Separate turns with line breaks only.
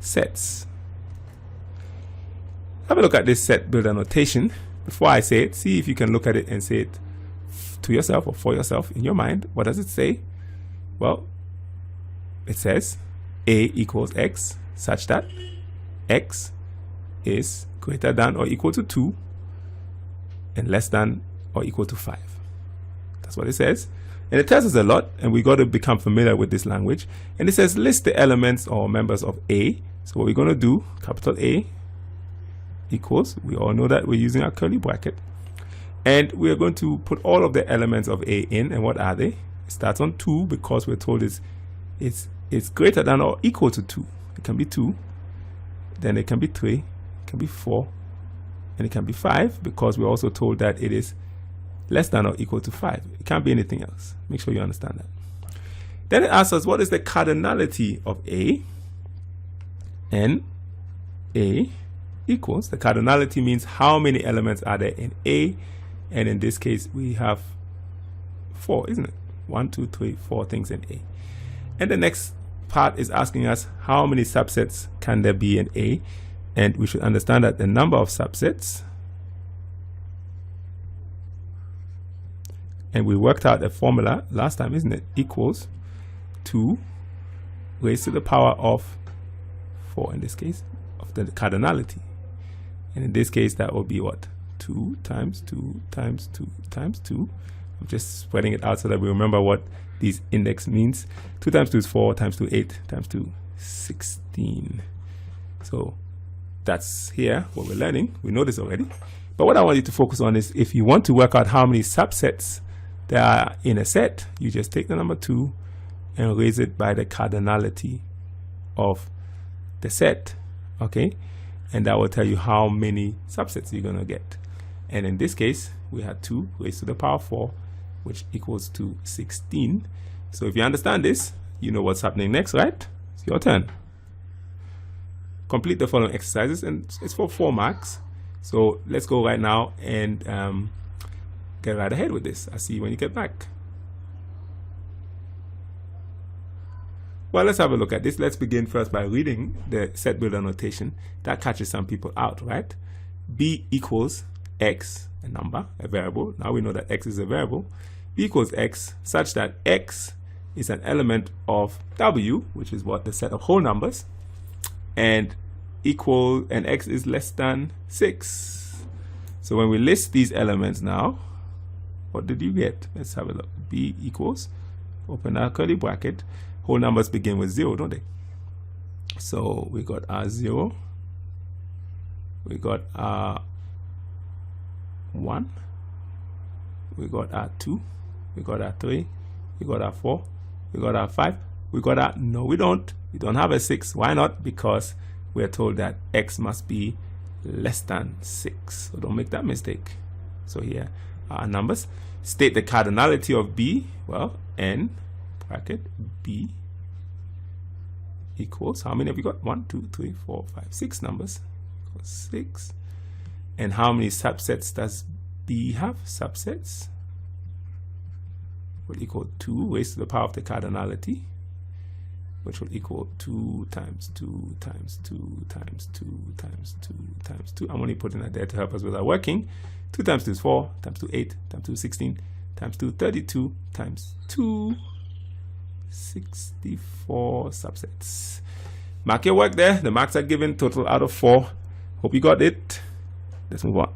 sets. Have a look at this set builder notation. Before I say it, see if you can look at it and say it to yourself or for yourself in your mind. What does it say? Well, it says A equals X such that X is greater than or equal to 2 and less than or equal to 5. That's what it says. And it tells us a lot, and we got to become familiar with this language. And it says list the elements or members of A. So what we're going to do, capital A equals, we all know that we're using our curly bracket, and we're going to put all of the elements of A in. And what are they? It starts on 2 because we're told it's greater than or equal to 2. It can be 2, then it can be 3, it can be 4, and it can be 5 because we're also told that it is less than or equal to 5. It can't be anything else. Make sure you understand that. Then it asks us, what is the cardinality of A? And A equals, the cardinality means how many elements are there in A, and in this case we have 4, isn't it? 1, 2, 3, 4 things in A. And the next part is asking us how many subsets can there be in A, and we should understand that the number of subsets, and we worked out a formula last time, isn't it, equals 2 raised to the power of 4 in this case, of the cardinality. And in this case that will be what? 2 times 2 times 2 times 2. I'm just spreading it out so that we remember what these index means. 2 times 2 is 4, times 2 8, times 2 16. So that's here what we're learning. We know this already. But what I want you to focus on is, if you want to work out how many subsets there are in a set, you just take the number 2 and raise it by the cardinality of the set, okay? And that will tell you how many subsets you're going to get. And in this case, we had 2 raised to the power 4, which equals to 16. So if you understand this, you know what's happening next, right? It's your turn. Complete the following exercises, and it's for 4 marks. So let's go right now and get right ahead with this. I'll see you when you get back. Well, let's have a look at this. Let's begin first by reading the set builder notation. That catches some people out, right? B equals X, a number, a variable. Now we know that X is a variable. B equals X such that X is an element of W, which is what, the set of whole numbers, and X is less than 6. So when we list these elements now, what did you get? Let's have a look. B equals, open our curly bracket, whole numbers begin with 0, don't they? So we got our 0, we got our 1, we got our 2, we got our 3, we got our 4, we got our 5, we got our, no we don't have a 6. Why not? Because we are told that X must be less than 6. So don't make that mistake. So here are our numbers. State the cardinality of B. Well, N bracket B equals, how many have you got? 1, 2, 3, 4, 5, 6 numbers. 6. And how many subsets does B have? Subsets will equal 2 raised to the power of the cardinality, which will equal 2 times 2 times 2 times 2 times 2 times 2. I'm only putting that there to help us with our working. 2 times 2 is 4, times 2 8, times 2 16, times 2 32, times 2 64 subsets. Mark your work there. The marks are given, total out of 4. Hope you got it. Let's move on.